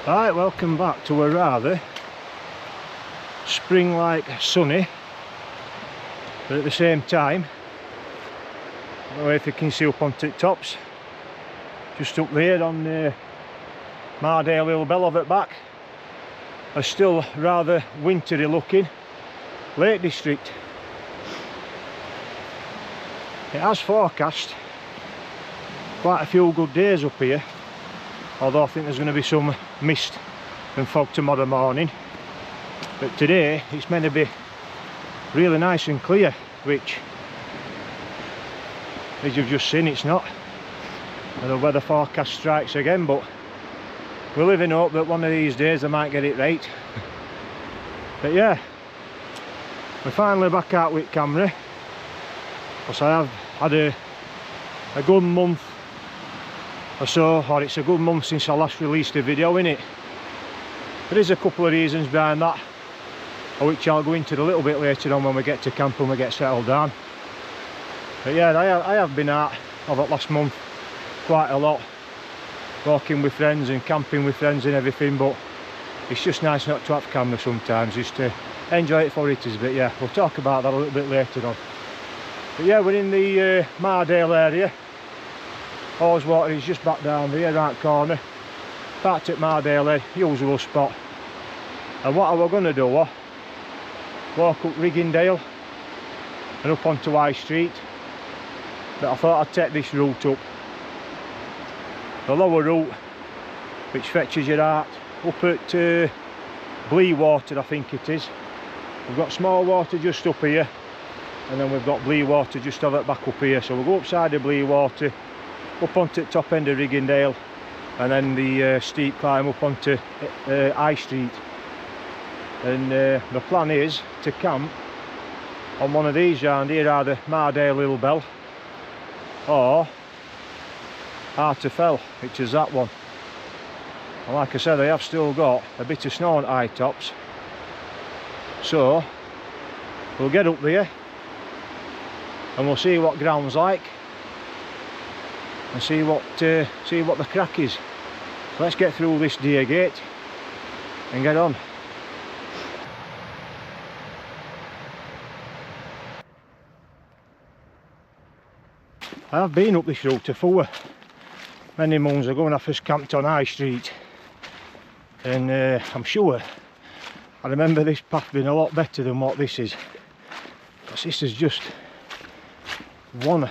Right, welcome back to a rather spring-like sunny, but at the same time, I don't know if you can see up on tops, just up there on Mardale Hill Bell of it back, a still rather wintry looking Lake District. It has forecast quite a few good days up here, although I think there's going to be some mist and fog tomorrow morning. But today it's meant to be really nice and clear, which, as you've just seen, it's not. And the weather forecast strikes again, but we live in hope that one of these days I might get it right. But yeah, we're finally back out with camera, because I have had a good month or so, or it's a good month since I last released a video in it. There is a couple of reasons behind that, which I'll go into a little bit later on when we get to camp and we get settled down. But yeah, I have been out over the last month quite a lot, walking with friends and camping with friends and everything, but it's just nice not to have camera sometimes, just to enjoy it for it is. But yeah, we'll talk about that a little bit later on. But yeah, we're in the Mardale area. Water is just back down there, right corner. Parked at Mardale, usual spot. And what I was going to do was walk up Riggindale and up onto High Street, but I thought I'd take this route up. The lower route, which fetches you out up at Bleewater, I think it is. We've got Small Water just up here, and then we've got Bleewater just over back up here. So we'll go upside the Bleewater, up onto the top end of Riggindale, and then the steep climb up onto High Street. And the plan is to camp on one of these round here, either Mardale Hill Bell or Arterfell, which is that one. And like I said, I have still got a bit of snow on high tops, so we'll get up there and we'll see what ground's like and see what the crack is. So let's get through this deer gate and get on. I have been up this route before, many moons ago, when I first camped on High Street, and I'm sure I remember this path being a lot better than what this is, because this is just one,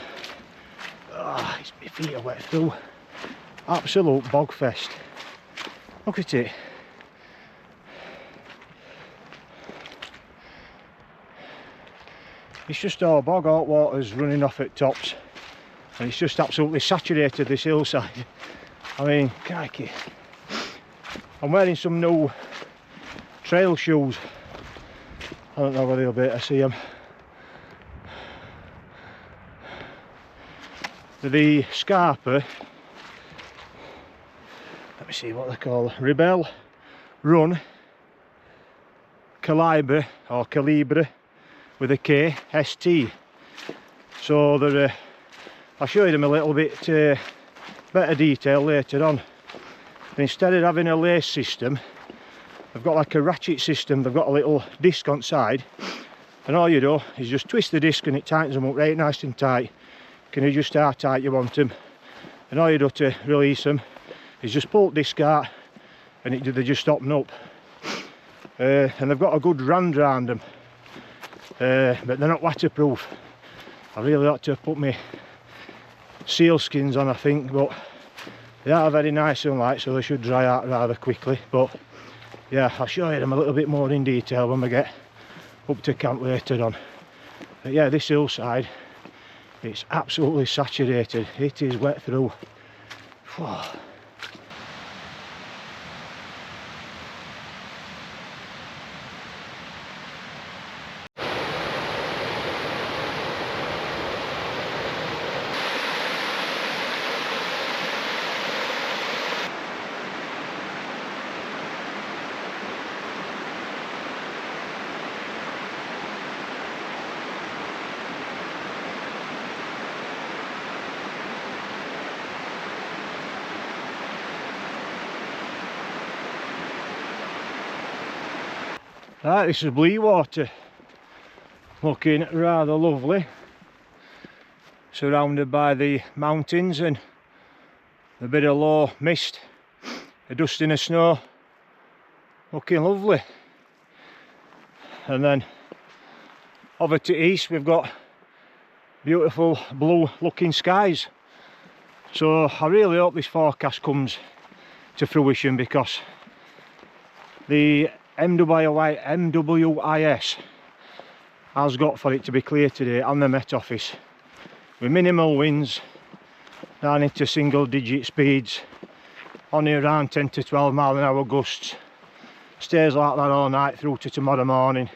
my feet are wet through, absolute bog fest. Look at it. It's just all bog, all water's running off at tops, and it's just absolutely saturated this hillside. I mean, crikey. I'm wearing some new trail shoes. I don't know whether you'll be able to see them. They're the Scarpa, let me see what they're called, Rebel Run Calibre, or Calibre with a K, ST. So they're I'll show you them a little bit better detail later on. And instead of having a lace system, they've got like a ratchet system. They've got a little disc on side, and all you do is just twist the disc and it tightens them up right nice and tight. You can adjust how tight you want them, and all you do to release them is just pull the disc out and they just open up. And they've got a good rand around them, but they're not waterproof. I really ought to put my seal skins on, I think, but they are very nice and light, so they should dry out rather quickly. But yeah, I'll show you them a little bit more in detail when we get up to camp later on. But yeah, this hillside, it's absolutely saturated. It is wet through. Whoa. Right, this is Bleakwater, looking rather lovely, surrounded by the mountains and a bit of low mist, a dusting of snow, looking lovely. And then over to east we've got beautiful blue looking skies. So I really hope this forecast comes to fruition, because the MWIS has got for it to be clear today, and the Met Office, with minimal winds down into single digit speeds, only around 10 to 12 mile an hour gusts. Stays like that all night through to tomorrow morning.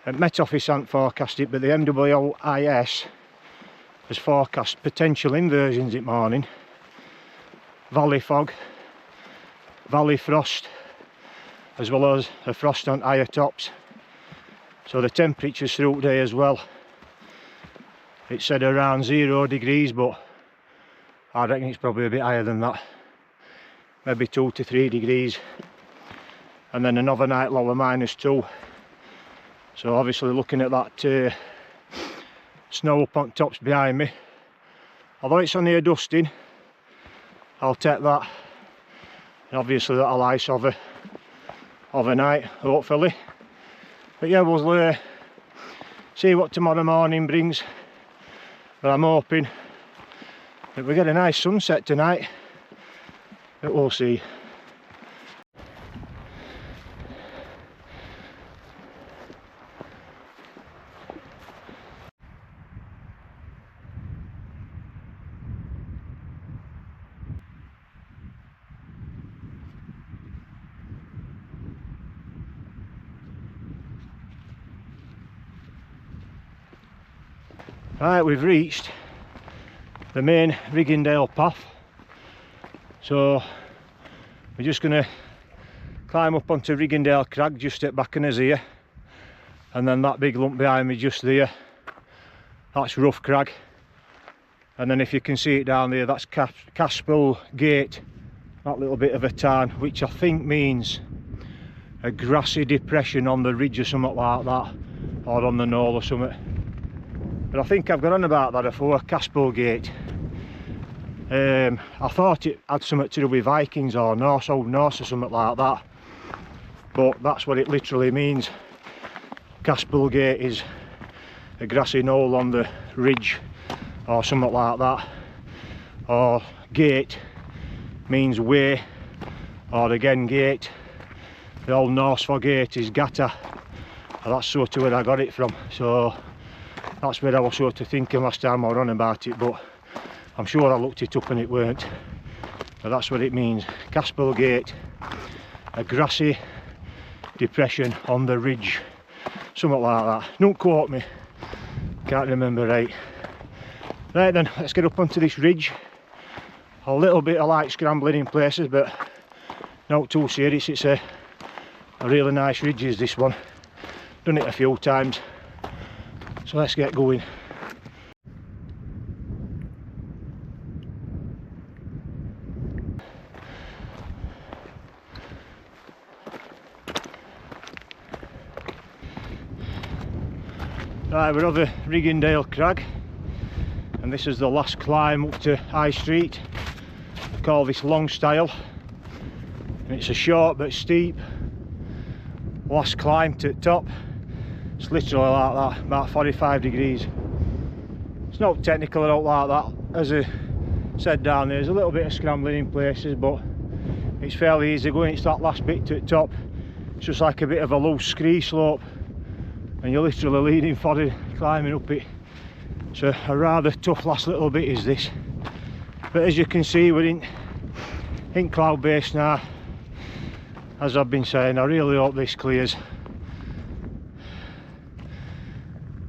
And Met Office hasn't forecast it, but the MWIS has forecast potential inversions in the morning, valley fog, valley frost, as well as a frost on higher tops. So the temperatures through today as well, it said around 0 degrees, but I reckon it's probably a bit higher than that, maybe 2 to 3 degrees, and then an overnight low of -2. So obviously looking at that snow up on tops behind me, although it's only a dusting, I'll take that, and obviously that'll ice over overnight, hopefully. But yeah, we'll see what tomorrow morning brings, but I'm hoping that we get a nice sunset tonight, but we'll see. Right, we've reached the main Riggindale path, so we're just going to climb up onto Riggindale Crag just at back of us here, and then that big lump behind me just there, that's Rough Crag, and then if you can see it down there, that's Caspel Gate, that little bit of a tarn, which I think means a grassy depression on the ridge or something like that, or on the knoll or something. But I think I've got on about that before, Caspel Gate. I thought it had something to do with Vikings or Norse, Old Norse or something like that, but that's what it literally means. Caspel Gate is a grassy knoll on the ridge or something like that, or gate means way, or again gate. The Old Norse for gate is gata, and that's sort of where I got it from. So that's where I was sort of thinking last time I was on about it, but I'm sure I looked it up and it weren't. But that's what it means, Caspel Gate, a grassy depression on the ridge, something like that. Don't quote me, can't remember right. Right then, let's get up onto this ridge. A little bit of light scrambling in places, but not too serious. It's a really nice ridge is this one. Done it a few times. So let's get going. Right, we're over Riggindale Crag, and this is the last climb up to High Street. I call this long style, and it's a short but steep last climb to the top. It's literally like that, about 45 degrees. It's not technical or like that. As I said down there's a little bit of scrambling in places, but it's fairly easy going. It's that last bit to the top. It's just like a bit of a loose scree slope, and you're literally leaning forward, climbing up it. So a rather tough last little bit is this. But as you can see, we're in cloud base now. As I've been saying, I really hope this clears.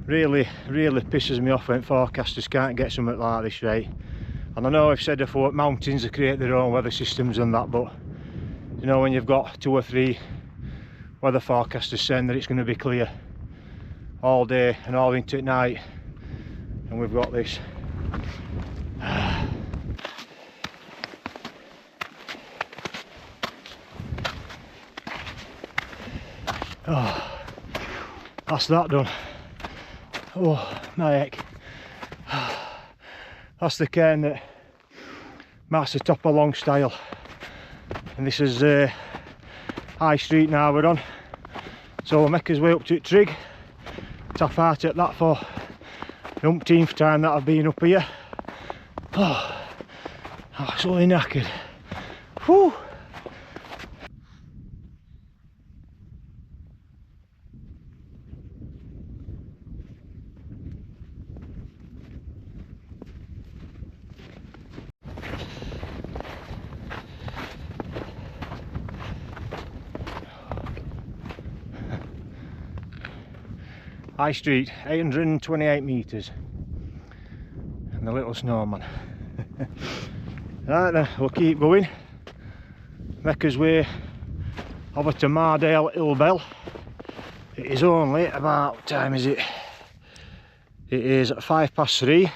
Really pisses me off when forecasters can't get something like this right. And I know I've said before, mountains they create their own weather systems and that, but you know, when you've got 2 or 3 weather forecasters saying that it's going to be clear all day and all into night, and we've got this. Oh, that's that done. Oh, my heck. That's the cairn that marks the top of Long Style. And this is High Street now we're on. So we'll make us way up to Trig. Tough out at that for the umpteenth time that I've been up here. Oh, absolutely knackered. Whew. High Street, 828 metres, and the little snowman. Right then, we'll keep going, make us way over to Mardale Hillbell. It is only about, what time is it? It is 3:05.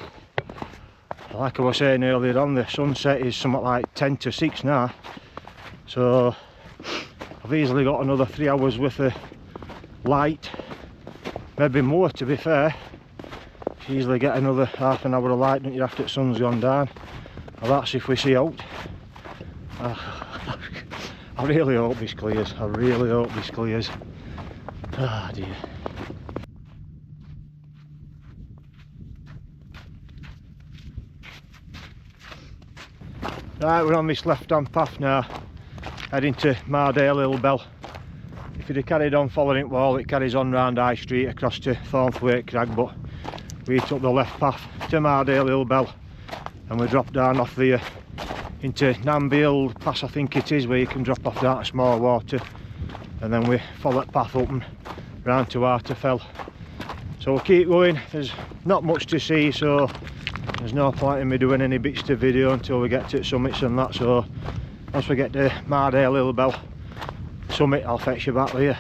Like I was saying earlier on, the sunset is something like 10 to 6 now, so I've easily got another 3 hours worth of light. Maybe more, to be fair. You usually get another half an hour of light, don't you, after the sun's gone down. Well, that's if we see out. I really hope this clears. I really hope this clears. Ah, dear. Right, we're on this left-hand path now, heading to Mardale Hillbell. If you'd have carried on following it well, it carries on round High Street across to Thornthwaite Crag, but we took the left path to Mardale Hillbell and we dropped down off there into Namby Pass, I think it is, where you can drop off down to small water, and then we follow that path up and round to Arterfell. So we'll keep going. There's not much to see, so there's no point in me doing any bits to video until we get to summits and that. So once we get to Mardale Hillbell summit, I'll fetch you back there.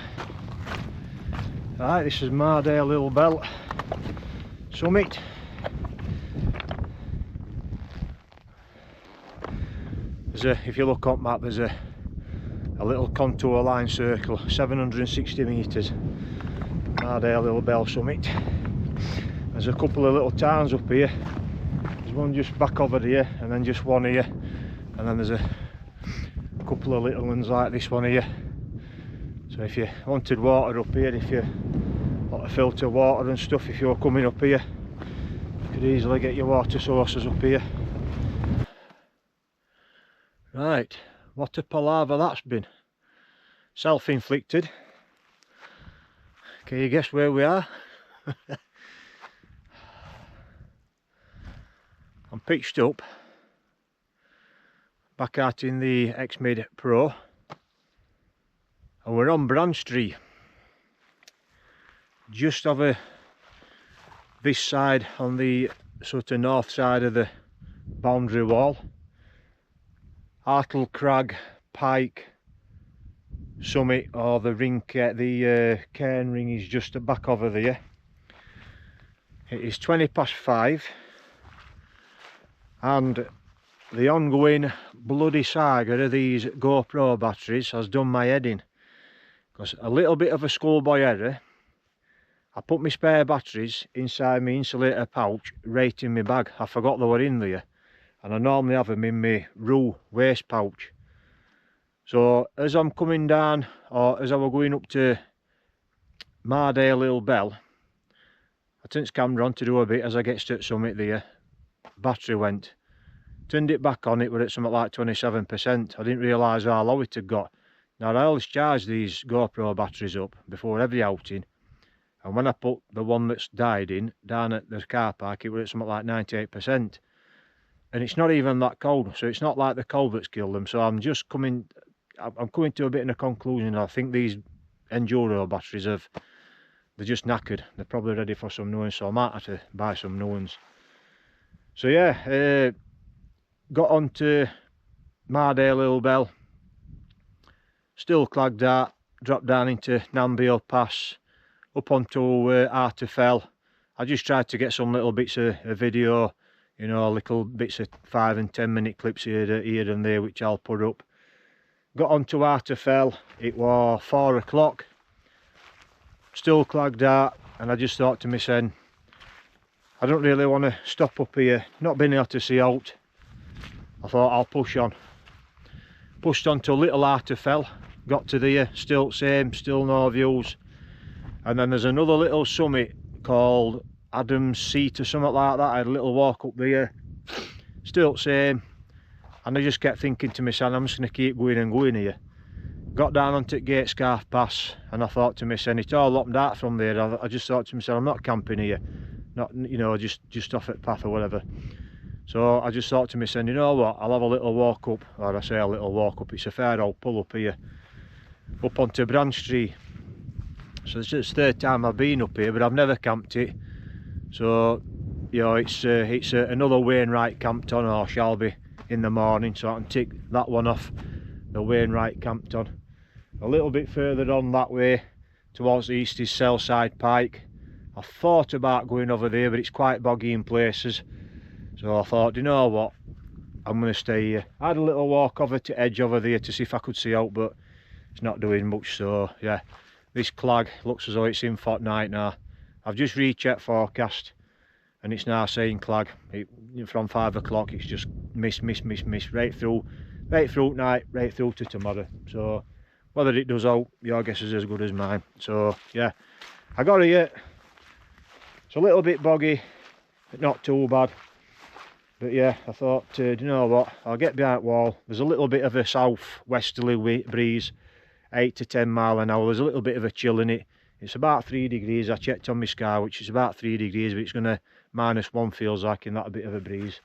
Right, this is Mardale Hillbell summit. There's a, if you look on map, there's a little contour line circle, 760 metres. Mardale Hillbell summit. There's a couple of little towns up here. There's one just back over here, and then just one here, and then there's a couple of little ones like this one here. So if you wanted water up here, if you want to filter water and stuff, if you're coming up here, you could easily get your water sources up here. Right, what a palaver that's been. Self-inflicted. Can you guess where we are? I'm pitched up back out in the X-Mid Pro, and we're on Branch Tree, just over this side on the sort of north side of the boundary wall. Hartle Crag, Pike, Summit, or the ring, the cairn ring is just back over there. It is 5:20, and the ongoing bloody saga of these GoPro batteries has done my head in. Because a little bit of a schoolboy error, I put my spare batteries inside my insulator pouch right in my bag. I forgot they were in there, and I normally have them in my rule waste pouch. So as I'm coming down, or as I was going up to Mardale Hillbell, I turned the camera on to do a bit. As I get to the summit there, battery went. Turned it back on, it were at something like 27%. I didn't realise how low it had got. Now I always charge these GoPro batteries up before every outing, and when I put the one that's died in down at the car park, it was at something like 98%. And it's not even that cold, so it's not like the cold that's killed them. So I'm coming to a bit of a conclusion. I think these Enduro batteries they're just knackered. They're probably ready for some new ones, so I might have to buy some new ones. So yeah, got on to Mardale Hillbell, still clagged out, dropped down into Namby Pass, up onto Arterfell. I just tried to get some little bits of video, you know, little bits of 5 and 10 minute clips here and there, which I'll put up. Got onto Arterfell, it was 4 o'clock. still clagged out, and I just thought to myself, I don't really want to stop up here, not being able to see out. I thought I'll push on. Pushed on to Little Arterfell, got to there, still same, still no views. And then there's another little summit called Adam's Seat or something like that. I had a little walk up there, still same. And I just kept thinking to myself, I'm just going to keep going and going here. Got down onto Gate Scarf Pass, and I thought to myself, it's all locked out from there. I just thought to myself, I'm not camping here, not, you know, just off at path or whatever. So I just thought to myself, you know what, I'll have a little walk up, or I say a little walk up, it's a fair old pull up here, up onto Branch Tree. So it's the third time I've been up here, but I've never camped it. So, you know, it's another Wainwright camped on, or shall be, in the morning, so I can tick that one off, the Wainwright camped on. A little bit further on that way towards the east is Sellside Pike. I thought about going over there, but it's quite boggy in places, so I thought, you know what, I'm going to stay here. I had a little walk over to Edge over there to see if I could see out, but it's not doing much. So yeah, this clag looks as though it's in fortnight now. I've just rechecked forecast and it's now saying clag. From 5 o'clock it's just mist right through night, right through to tomorrow. So whether it does out, your guess is as good as mine. So yeah, I got here. It's a little bit boggy, but not too bad. But yeah, I thought, you know what, I'll get behind the wall. There's a little bit of a south-westerly breeze, 8 to 10 mile an hour. There's a little bit of a chill in it. It's about 3 degrees. I checked on my sky, which is about 3 degrees, but it's going to -1 feels like in that a bit of a breeze.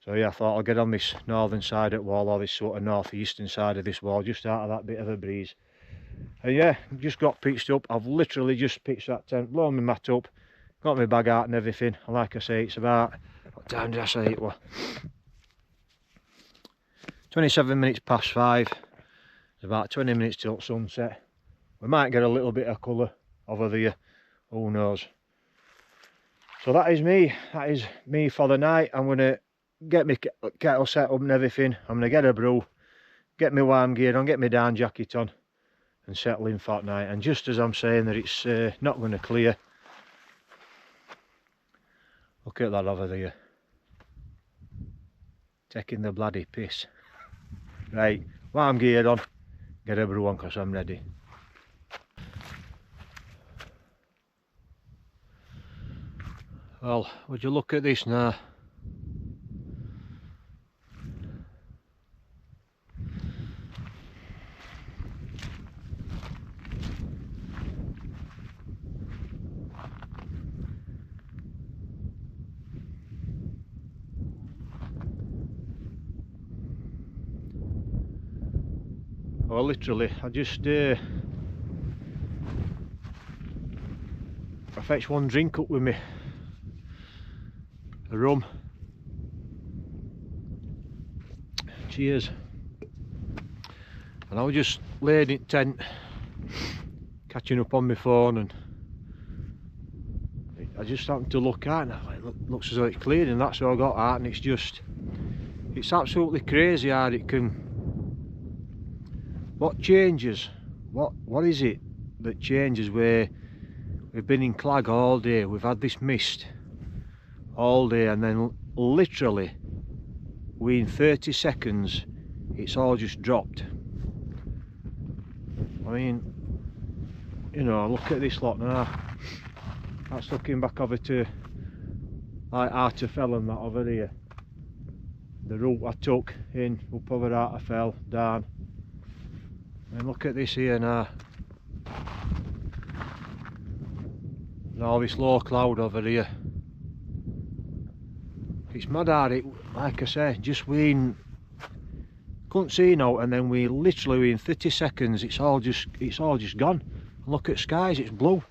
So yeah, I thought I'll get on this northern side of the wall, or this sort of northeastern side of this wall, just out of that bit of a breeze. And yeah, just got pitched up. I've literally just pitched that tent, blown my mat up, got my bag out and everything. And like I say, it's about, what time did I say it was? 27 minutes past 5. It's about 20 minutes till sunset. We might get a little bit of colour over there, who knows. So that is me for the night. I'm going to get my kettle set up and everything. I'm going to get a brew, get my warm gear on, get my down jacket on and settle in for night. And just as I'm saying that it's not going to clear, look at that over there, taking the bloody piss. Right, warm gear on, get a brew on because I'm ready. Well, would you look at this now? Well, literally, I just I fetched one drink up with me, a rum. Cheers. And I was just laying in tent, catching up on my phone, and I just happened to look out, and I like, looks as though it's cleared, and that's all I got out. And it's absolutely crazy how it can. What changes? What is it that changes where we've been in clag all day, we've had this mist all day, and then literally within 30 seconds it's all just dropped. I mean, you know, look at this lot now. That's looking back over to like Arterfell and that over here. The route I took in up over Arterfell, down. And look at this here now. And all this low cloud over here. It's mad how it, like I say, just couldn't see now, and then we literally in 30 seconds it's all just gone. And look at skies, it's blue.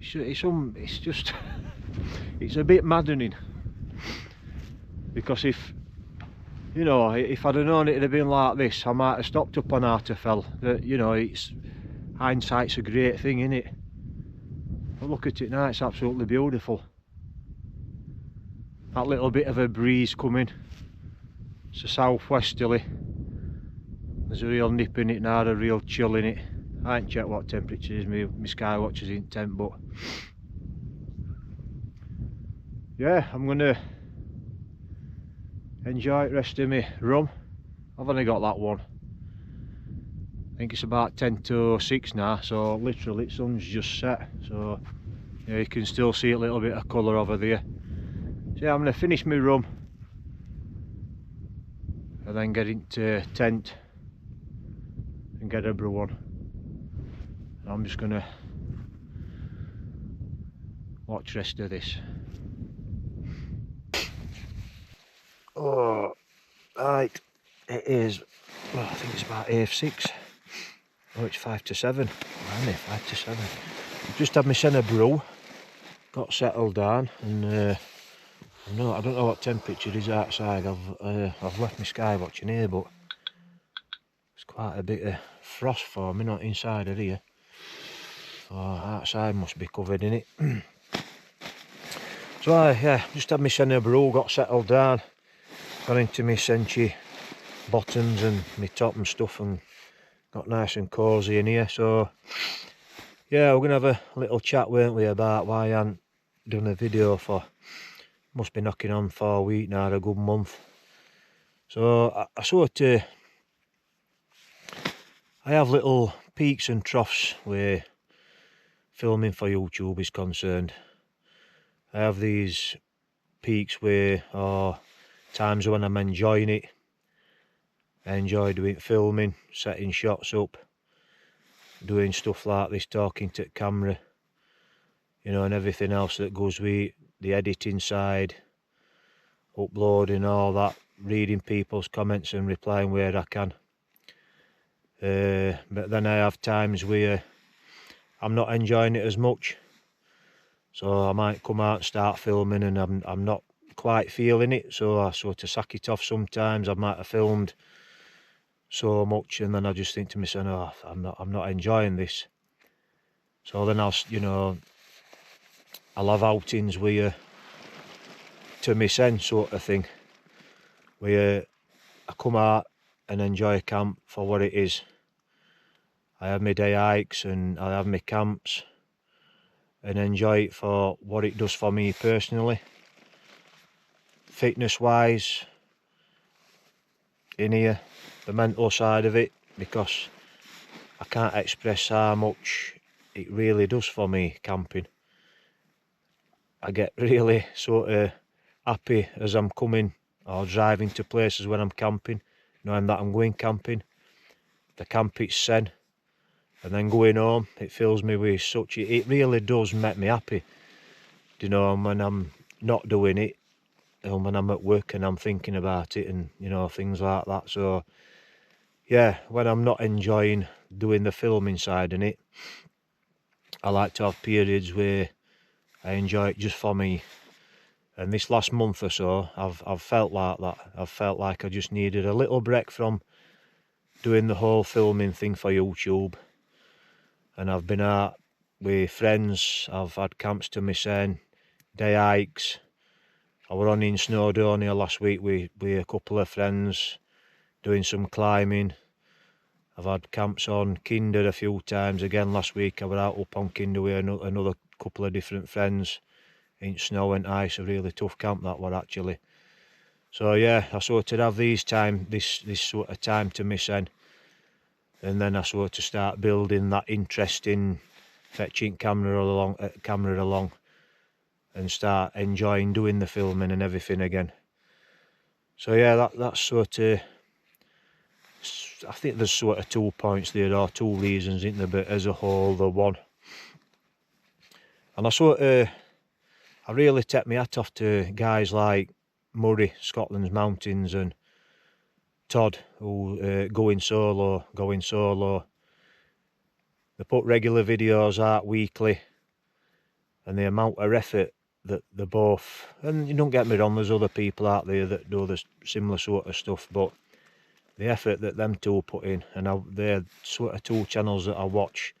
It's just it's a bit maddening, because if you know, if I'd have known it'd have been like this, I might have stopped up on Arterfell. You know, it's hindsight's a great thing, isn't it? But look at it now, it's absolutely beautiful. That little bit of a breeze coming, it's a southwesterly. There's a real nip in it now, a real chill in it. I ain't checked what temperature is, my sky watch is in temp, but yeah, I'm gonna enjoy the rest of my rum. I've only got that one. I think it's about 10 to 6 now, so literally the sun's just set, so yeah, you can still see a little bit of colour over there. So yeah, I'm going to finish my rum and then get into tent and get a brew on. And I'm just going to watch the rest of this. Oh, right, it is, well, I think it's about 6. Oh, it's 5 to 7. Blimey, 5 to 7. I've just had my centre brew, got settled down, and I don't know what temperature it is outside. I've left my sky watch in here, but it's quite a bit of frost for me, not inside of here. So outside must be covered in it. So yeah, just had my centre brew, got settled down, got into my Senchi bottoms and my top and stuff, and got nice and cosy in here. So yeah, we're gonna have a little chat, weren't we, about why I hadn't done a video for, must be knocking on for a week now, a good month. So I have little peaks and troughs where filming for YouTube is concerned. I have these peaks where, or times when I'm enjoying it. I enjoy doing filming, setting shots up, doing stuff like this, talking to the camera, you know, and everything else that goes with the editing side, uploading, all that, reading people's comments and replying where I can. But then I have times where I'm not enjoying it as much, so I might come out and start filming and I'm not quite feeling it, so I sort of sack it off sometimes. I might have filmed so much and then I just think to myself, oh, I'm not enjoying this. So then I'll have outings where, to my sense sort of thing, where I come out and enjoy a camp for what it is. I have my day hikes and I have my camps and enjoy it for what it does for me personally, fitness wise, in here, the mental side of it, because I can't express how much it really does for me camping. I get really sort of happy as I'm coming or driving to places when I'm camping, knowing that I'm going camping. The camp itself, and then going home, it fills me with such, it really does make me happy, you know, when I'm not doing it, and when I'm at work and I'm thinking about it and, you know, things like that. So yeah, when I'm not enjoying doing the filming side in it, I like to have periods where I enjoy it just for me. And this last month or so, I've felt like that. I've felt like I just needed a little break from doing the whole filming thing for YouTube. And I've been out with friends, I've had camps to myself, day hikes. I were on in Snowdonia last week with a couple of friends, doing some climbing. I've had camps on Kinder a few times. Again, last week I were out up on Kinder with another couple of different friends. In snow and ice, a really tough camp that were actually. So yeah, I sort of have this sort of time to myself. And then I sort of start building that interest in fetching camera along and start enjoying doing the filming and everything again. So yeah, that's sort of, I think there's sort of 2 points there, or 2 reasons, isn't there, but as a whole, the one. And I really take my hat off to guys like Murray, Scotland's Mountains, and Todd, who going solo. They put regular videos out weekly, and the amount of effort that they both, and you don't get me wrong, there's other people out there that do the similar sort of stuff, but the effort that them two put in, and they're sort of 2 channels that I watch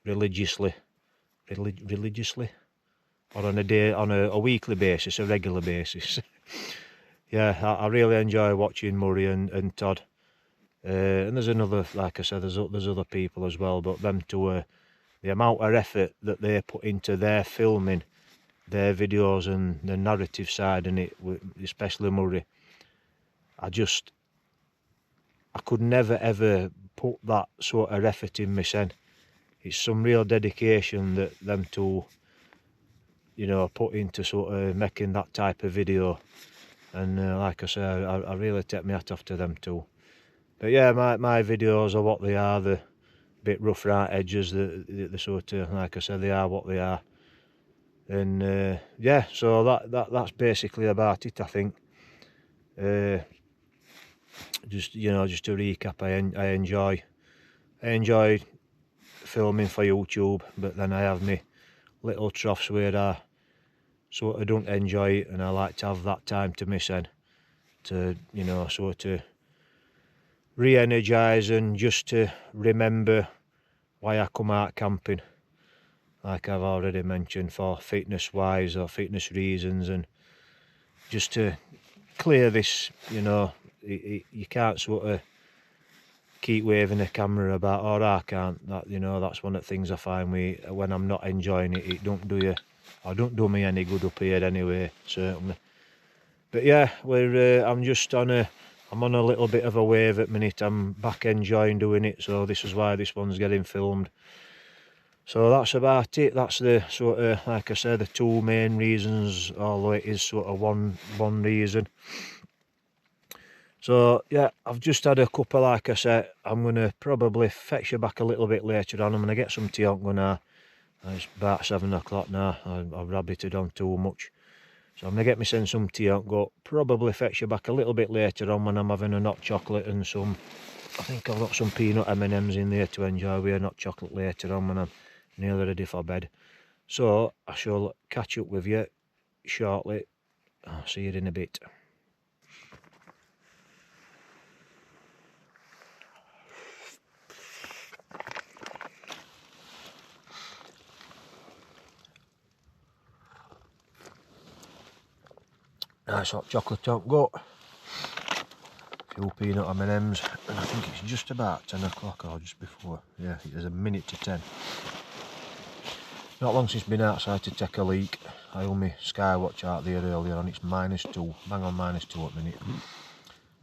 religiously, or on a weekly basis, a regular basis. Yeah, I really enjoy watching Murray and Todd. and there's another, like I said, there's other people as well, but them two, the amount of effort that they put into their filming, their videos and the narrative side in it, especially Murray, I could never ever put that sort of effort in myself. It's some real dedication that them two, you know, put into sort of making that type of video. And like I say, I really take my hat off to them two. But yeah, my videos are what they are, the bit rough right edges, the sort of, like I said, they are what they are. And yeah, so that's basically about it, I think. Just, you know, just to recap, I enjoy filming for YouTube, but then I have me little troughs where I sort of don't enjoy it, and I like to have that time to myself to, you know, sort of re-energise and just to remember why I come out camping, like I've already mentioned, for fitness wise or fitness reasons, and just to clear this, you know, you can't sort of keep waving a camera about, or I can't, that, you know, that's one of the things I find when I'm not enjoying it, it don't do you, or don't do me any good up here anyway, certainly. But yeah, I'm on a little bit of a wave at minute. I'm back enjoying doing it, so this is why this one's getting filmed. So that's about it. That's the sort of, like I said, the two main reasons, although it is sort of one reason. So yeah, I've just had a cuppa, like I said. I'm going to probably fetch you back a little bit later on. I'm going to get some tea on now. It's about 7 o'clock now. I've rabbited on too much. So I'm going to get myself some tea on, go probably fetch you back a little bit later on when I'm having a hot chocolate and some, I think I've got some peanut M&Ms in there to enjoy with a hot chocolate later on when I'm nearly ready for bed. So I shall catch up with you shortly. I'll see you in a bit. Nice hot chocolate on go. Few peanut M&Ms, and I think it's just about 10 o'clock or just before. Yeah, it is a minute to 10. Not long since been outside to take a leak. I owe my Skywatch out there earlier on. It's -2, bang on -2 at the minute.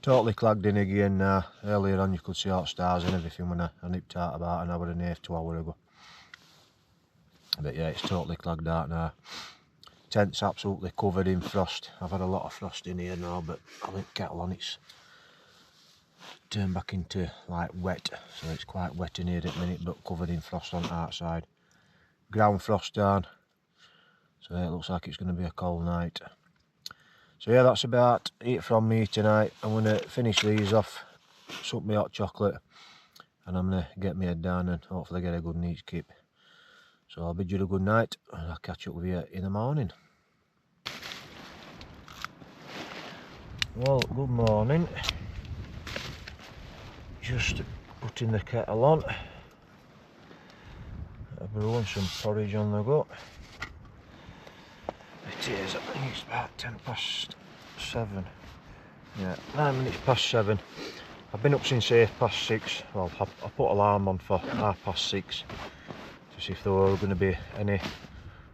Totally clagged in again now. Earlier on you could see hot stars and everything when I nipped out about an hour and a half, 2 hours ago. But yeah, it's totally clagged out now. Tent's absolutely covered in frost. I've had a lot of frost in here now, but I think kettle on it's turned back into like wet, so it's quite wet in here at the minute, but covered in frost on the outside. Ground frost down, so it looks like it's going to be a cold night. So yeah, that's about it from me tonight. I'm going to finish these off, suck my hot chocolate, and I'm going to get my head down and hopefully get a good night's sleep. So I'll bid you a good night, and I'll catch up with you in the morning. Well, good morning. Just putting the kettle on. A brew and some porridge on the go. It is, I think it's about 7:10. Yeah, 9 minutes past 7. I've been up since 6:30. Well, I put alarm on for 6:30 to see if there were going to be any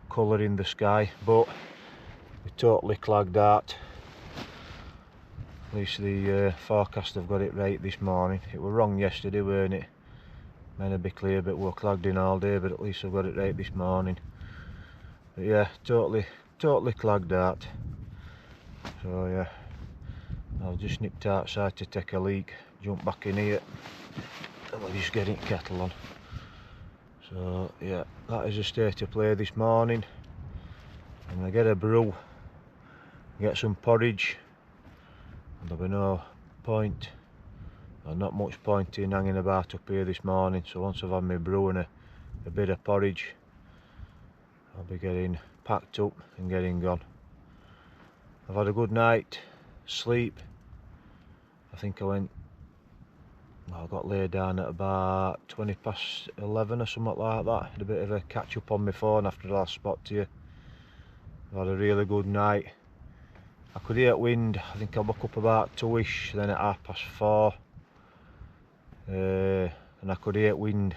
colour in the sky, but we totally clagged out. At least the forecast have got it right this morning. It were wrong yesterday, weren't it? Meant to be clear, but we're clagged in all day, but at least I've got it right this morning. But yeah, totally clagged out. So yeah, I've just nipped outside to take a leak, jump back in here, and we'll just get it kettle on. So yeah, that is the state of play this morning. I'm going to get a brew, get some porridge, and there'll be no point, or not much point in hanging about up here this morning. So once I've had my brew and a bit of porridge, I'll be getting packed up and getting gone. I've had a good night sleep. I think I got laid down at about 20 past 11 or something like that. Had a bit of a catch up on my phone after the last spot to you. I've had a really good night. I could hear wind. I think I woke up about 2ish, then at 4:30 and I could hear wind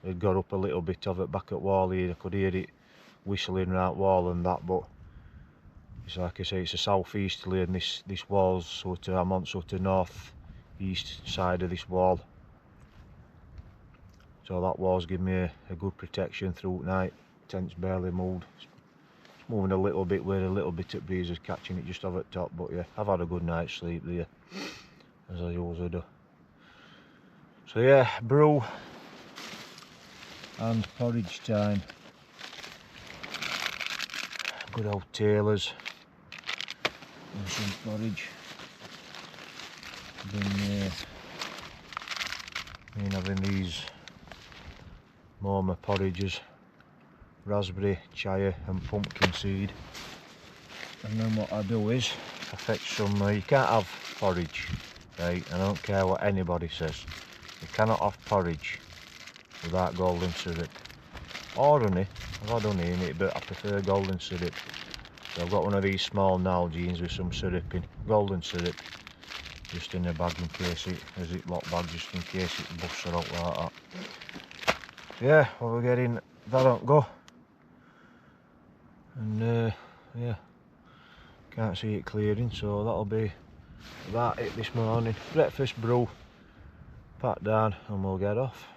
had got up a little bit of it back at wall here. I could hear it whistling round wall and that, but it's like I say, it's a southeasterly, and this wall's sort of, I'm on sort of north east side of this wall, so that wall's giving me a good protection through night. Tent's barely moved. It's moving a little bit where a little bit of breeze is catching it just over the top, but yeah, I've had a good night's sleep there, as I usually do. So yeah, brew and porridge time. Good old Taylor's and some porridge. Been having these Moma porridges, raspberry, chia and pumpkin seed. And then what I do is I fetch some, you can't have porridge, right? I don't care what anybody says. You cannot have porridge without golden syrup. Or honey, I've had honey in it, but I prefer golden syrup. So I've got one of these small Nalgene's with some syrup in, golden syrup, just in a bag in case it, a Ziploc bag, just in case it busts out like that. Yeah, well, we're getting that on go. And yeah, can't see it clearing, so that'll be about it this morning. Breakfast, brew, pat down, and we'll get off.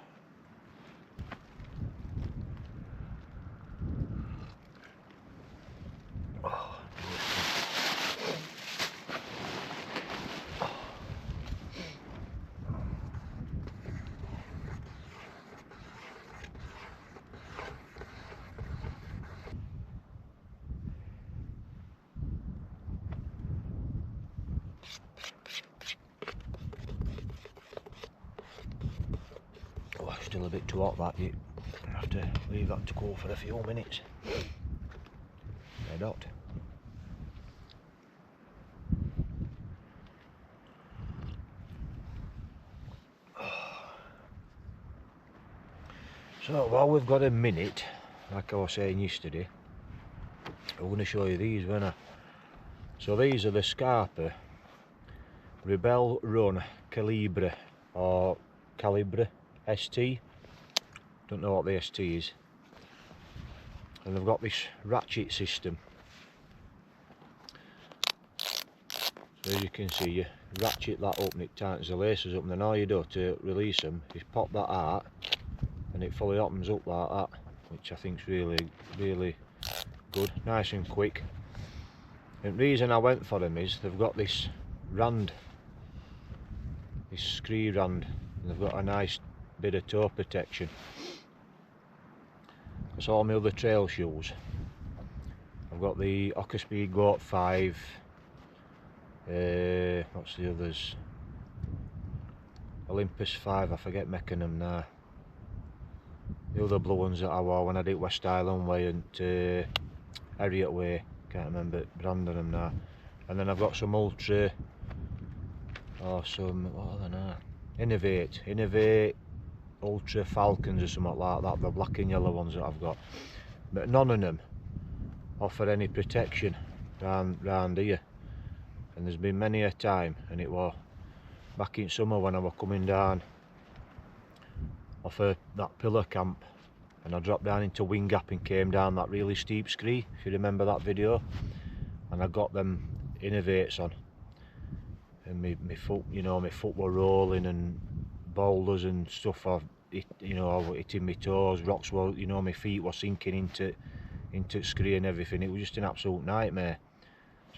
Still a bit too hot that, you have to leave that to cool for a few minutes. Red hot. So while we've got a minute, like I was saying yesterday, I'm going to show you these, won't I? So these are the Scarpa Rebel Run Calibre, or Calibre ST. Don't know what the ST is. And they've got this ratchet system. So as you can see, you ratchet that up and it tightens the laces up, and then all you do to release them is pop that out and it fully opens up like that, which I think is really good, nice and quick. And the reason I went for them is they've got this rand, this scree rand, and they've got a nice bit of toe protection. That's all my other trail shoes. I've got the Occaspeed Goat 5, what's the others? Olympus 5, I forget making them now. The other blue ones that I wore when I did West Island Way and Harriet Way, can't remember brand of them now. And then I've got some Ultra, or some, what are they now? Innovate Ultra Falcons or something like that, the black and yellow ones that I've got. But none of them offer any protection round here. And there's been many a time, and it was back in summer when I was coming down off that pillar camp, and I dropped down into Wing Gap and came down that really steep scree, if you remember that video, and I got them Innovates on, and my foot, you know, my foot were rolling, and boulders and stuff, you know, I was hitting my toes, rocks were, you know, my feet were sinking into scree and everything. It was just an absolute nightmare.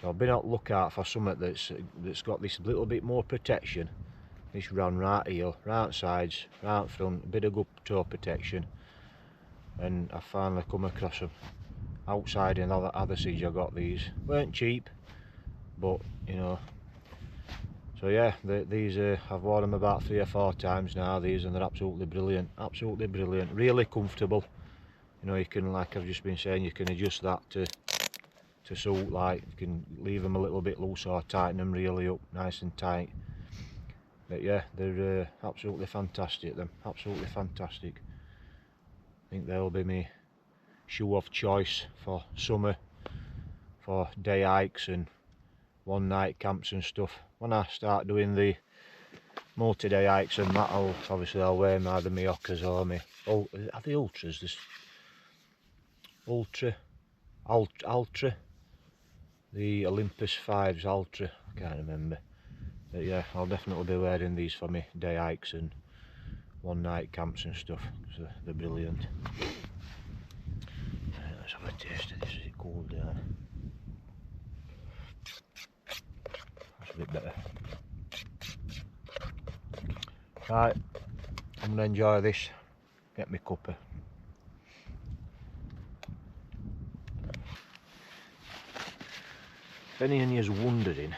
So I've been out to look out for something that's got this little bit more protection. This ran right here, right sides, right front, a bit of good toe protection, and I finally come across them. Outside in other seeds I got these. Weren't cheap, but you know. So yeah, these I've worn them about 3 or 4 times now, these, and they're absolutely brilliant, really comfortable. You know, you can, like I've just been saying, you can adjust that to suit, like you can leave them a little bit loose or tighten them really up nice and tight. But yeah, they're absolutely fantastic, absolutely fantastic. I think they'll be my shoe of choice for summer, for day hikes and one night camps and stuff. When I start doing the multi-day hikes, and that'll obviously I'll wear either my Ockers or my are they ultras? This ultra, the Olympus 5s ultra. I can't remember, but yeah, I'll definitely be wearing these for my day hikes and one night camps and stuff, so they're brilliant. Let's have a taste of this. Is it cool down? That's a bit better. Right, I'm gonna enjoy this. Get me cuppa. If any of you's wondering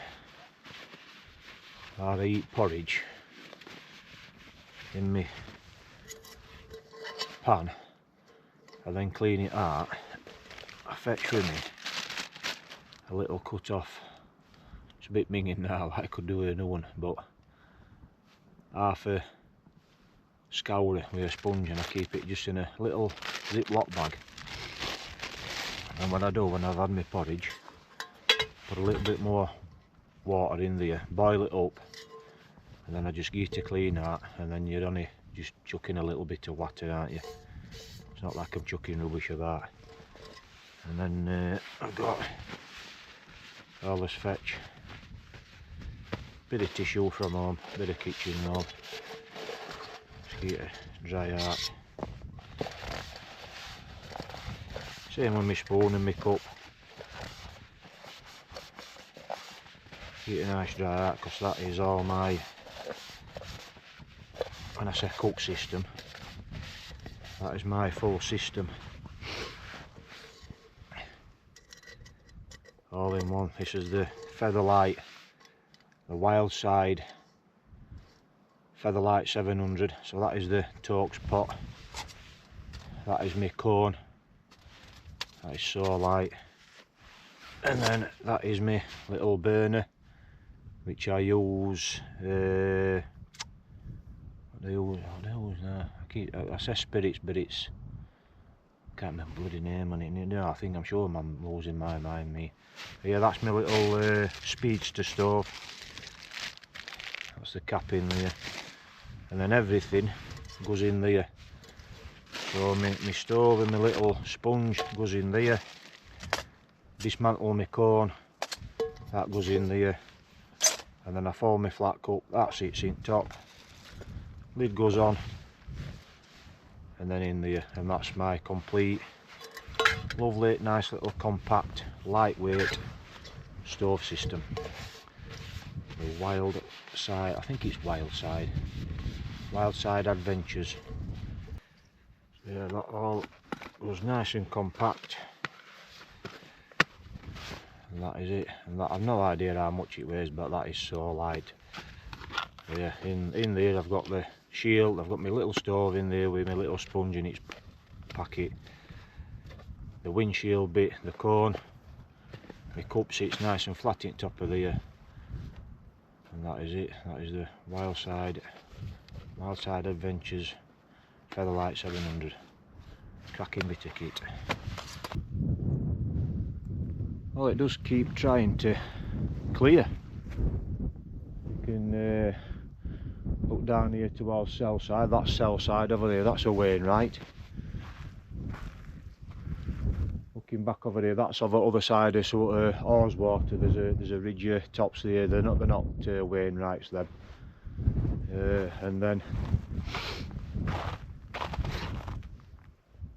how I eat porridge in my pan and then clean it out, I fetch with me a little cut off. It's a bit minging now, I could do with a new one, but half a scourer with a sponge, and I keep it just in a little Ziploc bag. And what I do when I've had my porridge, put a little bit more water in there, boil it up, and then I just get it clean out, and then you're only just chucking a little bit of water, aren't you? It's not like I'm chucking rubbish about. And then I've got all this fetch, bit of tissue from home, bit of kitchen roll, just get it dry out. Same with my spoon and my cup. Get it nice dry out, because that is all my, when I say cook system, that is my full system. All in one. This is the Featherlight, the Wildside Featherlight 700. So that is the Torx pot. That is my cone. That is so light. And then that is my little burner, which I use. What do I use now? I say spirits, but it's, can't remember the bloody name on it. No, I think I'm sure I'm losing my mind, me. But yeah, that's my little speedster stove. That's the cap in there, and then everything goes in there. So my stove and my little sponge goes in there. Dismantle my cone, that goes in there, and then I fold my flat cup, that sits in top. Lid goes on, and then in there, and that's my complete, lovely, nice little compact, lightweight stove system. The Wildside, I think it's Wildside Adventures. So yeah, that all goes nice and compact, and that is it. And that, I've no idea how much it weighs, but that is so light. So yeah, in there I've got the shield, I've got my little stove in there with my little sponge in its packet, the windshield bit, the cone, my cup sits nice and flat in top of there, and that is it. That is the Wildside Adventures Featherlight 700. Cracking bit of kit. Well, it does keep trying to clear. You can look down here towards cell side. That's cell side over there, that's a Wainwright. Looking back over here, that's over the other side of Orswater. There's a ridge tops there. They're not Wainwrights then. And then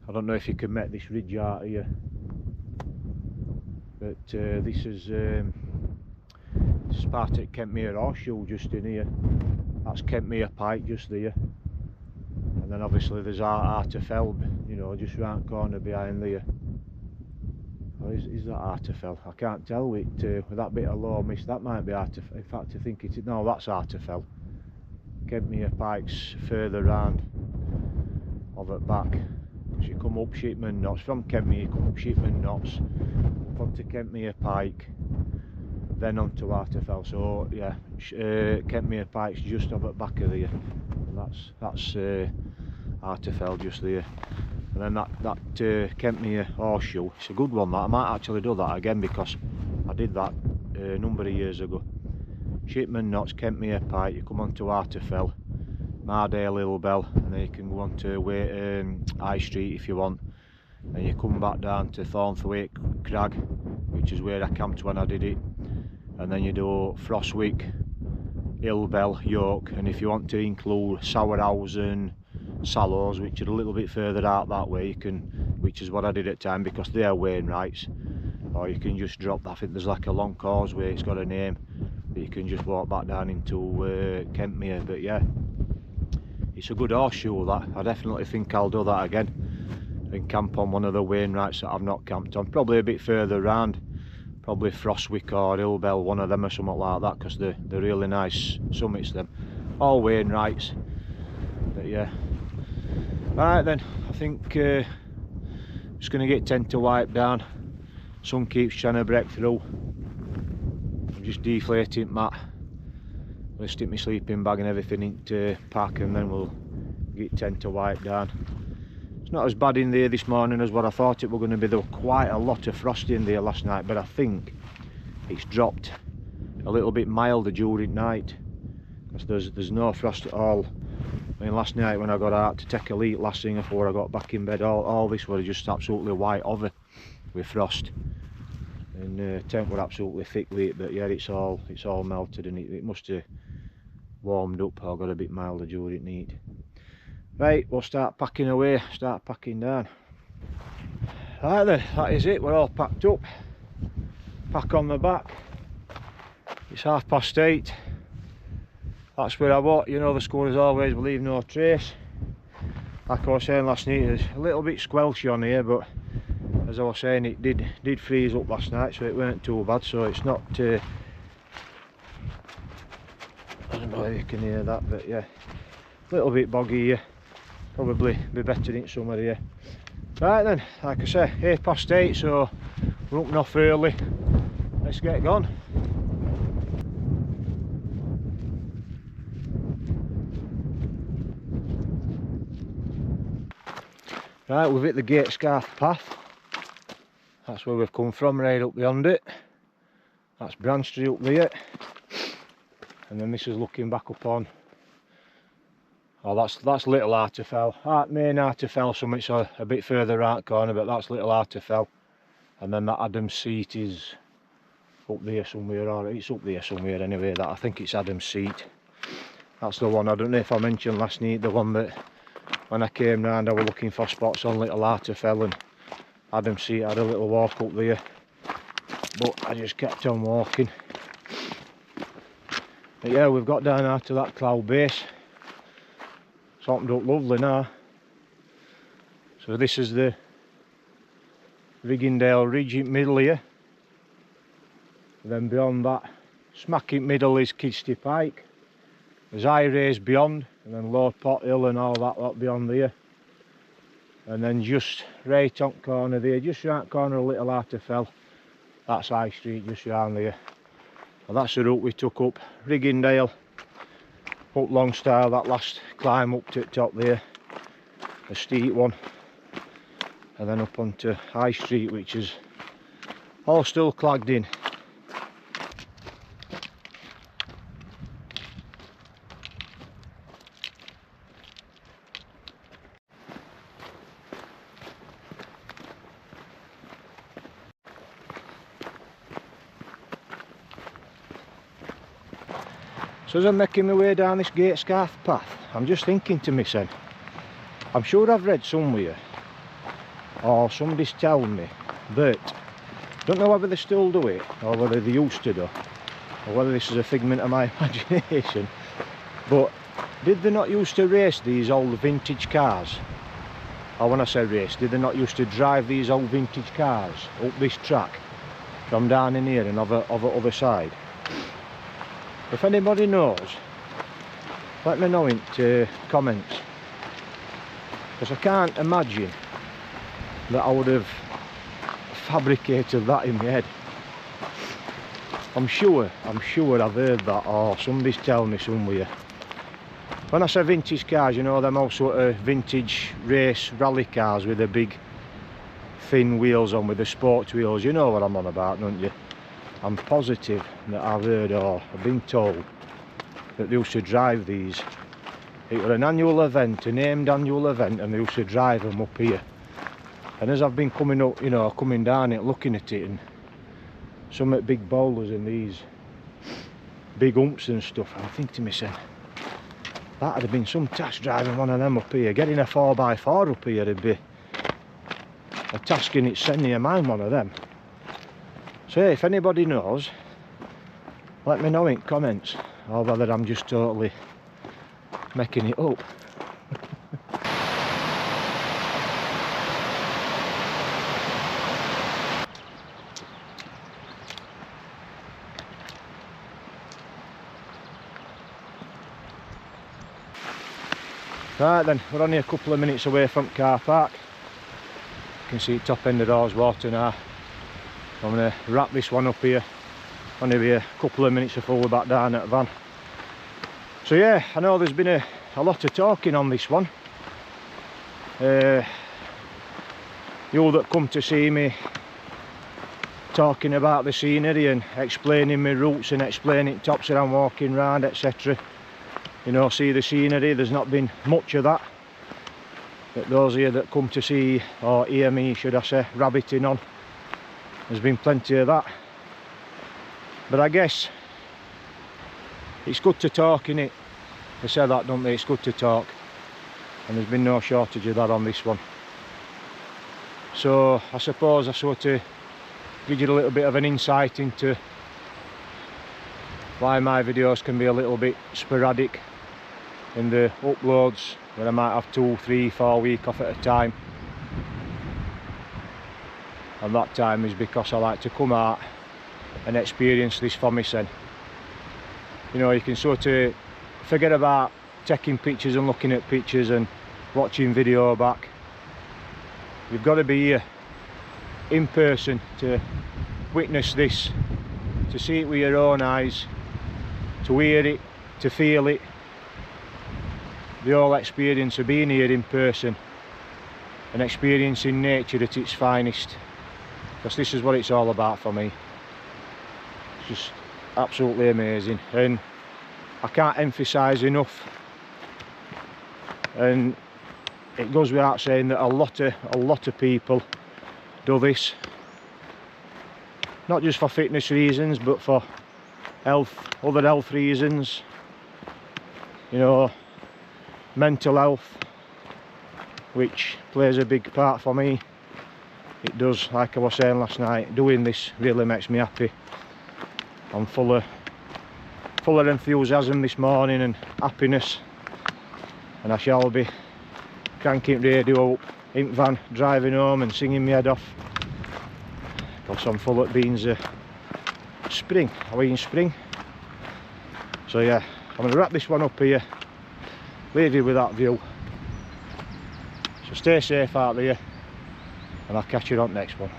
I don't know if you can make this ridge out here, but this is Spartak Kentmere Horseshoe just in here. That's Kentmere Pike just there, and then obviously there's Arterfell, you know, just round the corner behind there. Or is that Arterfell? I can't tell with that bit of low mist. That might be Arterfell. In fact, I think it is. No, that's Arterfell. Kentmere Pike's further round over back. Because you come up Shipman Knots, from Kentmere you come up Shipman Knots, up onto Kentmere Pike, then onto Arterfell. So yeah, Kentmere Pike's just over the back of there, and that's Arterfell just there. And then that Kentmere Horseshoe, it's a good one that. I might actually do that again, because I did that a number of years ago. Shipman Knots, Kentmere Pike, you come on to Arterfell, Mardale Lilbell, and then you can go on to High Street if you want. And you come back down to Thornthwaite Crag, which is where I camped when I did it. And then you do Frostwick, Hillbell, York, and if you want to include Sourhausen, Sallows, which are a little bit further out that way, you can, which is what I did at the time because they are Wainwrights. Or you can just drop, I think there's like a long causeway, it's got a name, but you can just walk back down into Kentmere. But yeah, it's a good horseshoe that. I definitely think I'll do that again and camp on one of the Wainwrights that I've not camped on, probably a bit further round, probably Frostwick or Hillbell, one of them or something like that, because they're really nice summits, them, all Wainwrights. But yeah, right then, I think just going to get tent to wipe down. Sun keeps trying to break through. I'm just deflating mat. I'll stick my sleeping bag and everything into pack, and then we'll get tent to wipe down. It's not as bad in there this morning as what I thought it was going to be. There was quite a lot of frost in there last night, but I think it's dropped a little bit milder during night, because there's no frost at all. I mean, last night when I got out to take a leak last thing before I got back in bed, all this was just absolutely white over with frost, and tent were absolutely thick late. But yeah, it's all melted, and it must have warmed up or got a bit milder during night. Right, we'll start packing away, start packing down. Right then, that is it, we're all packed up. Pack on the back. It's 8:30. That's where I walk. You know the score is always will leave no trace. Like I was saying last night, it's a little bit squelchy on here, but as I was saying, it did freeze up last night, so it weren't too bad. So it's not I don't know if you can hear that, but yeah, a little bit boggy here. Probably be better in summer here. Right then, like I say, 8:08, so we're up enough early. Let's get gone. Right, we've hit the Gate Scarth path. That's where we've come from, right up beyond it. That's Branch Tree up there. And then this is looking back upon. Oh, that's Little Arterfell. Main Arterfell, something's a bit further right corner, but that's Little Arterfell. And then that Adam's Seat is up there somewhere, or it's up there somewhere anyway. That I think it's Adam's Seat. That's the one. I don't know if I mentioned last night, the one that when I came round I was looking for spots on Little Arterfell, and Adam's Seat had a little walk up there, but I just kept on walking. But yeah, we've got down out to that cloud base. It's opened up lovely now. So this is the Riggindale Ridge in middle here. And then beyond that, smack in middle is Kidsty Pike. There's High Raise beyond, and then Lord Pot Hill and all that lot beyond there. And then just right on corner there, just right corner of Little Arterfell, that's High Street just round there. And that's the route we took up Riggindale, up Longstyle, that last climb up to the top there, a steep one, and then up onto High Street, which is all still clagged in. So as I'm making my way down this Gate Scarth path, I'm just thinking to myself, I'm sure I've read somewhere, or somebody's telling me, that, don't know whether they still do it, or whether they used to do, or whether this is a figment of my imagination, but did they not used to race these old vintage cars? Or when I say race, did they not used to drive these old vintage cars up this track, from down in here and over other side? If anybody knows, let me know in the comments, because I can't imagine that I would have fabricated that in my head. I'm sure I've heard that, or somebody's telling me somewhere. When I say vintage cars, you know, them all sort of vintage race rally cars with the big thin wheels on, with the sports wheels, you know what I'm on about, don't you? I'm positive that I've heard or I've been told that they used to drive these. It was an annual event, a named annual event, and they used to drive them up here. And as I've been coming up, you know, coming down it, looking at it, and some at big boulders and these big humps and stuff, I think to myself, that'd have been some task driving one of them up here. Getting a 4x4 up here would be a task in its in your mind, one of them. So yeah, if anybody knows, let me know in comments, or whether I'm just totally making it up. Right then, we're only a couple of minutes away from car park. You can see top end of Rosewater now. I'm going to wrap this one up here. Only be a couple of minutes before we're back down at the van. So yeah, I know there's been a lot of talking on this one. You that come to see me talking about the scenery and explaining my routes and explaining tops that I'm walking around, etc. You know, see the scenery. There's not been much of that. But those here that come to see, or hear me, should I say, rabbiting on, there's been plenty of that. But I guess it's good to talk, innit? They say that, don't they? It's good to talk. And there's been no shortage of that on this one. So I suppose I sort of give you a little bit of an insight into why my videos can be a little bit sporadic in the uploads, where I might have 2, 3, 4 weeks off at a time. And that time is because I like to come out and experience this for myself. You know, you can sort of forget about taking pictures and looking at pictures and watching video back. You've got to be here in person to witness this, to see it with your own eyes, to hear it, to feel it. The whole experience of being here in person and experiencing nature at its finest, because this is what it's all about for me. It's just absolutely amazing, and I can't emphasize enough, and it goes without saying that a lot of people do this, not just for fitness reasons, but for health, other health reasons, you know, mental health, which plays a big part for me. It does. Like I was saying last night, doing this really makes me happy. I'm full of enthusiasm this morning and happiness, and I shall be cranking radio up in van, driving home and singing my head off, because I'm full of beans of spring. Are we in spring? So yeah, I'm going to wrap this one up here, leave you with that view. So stay safe out there, and I'll catch you on the next one.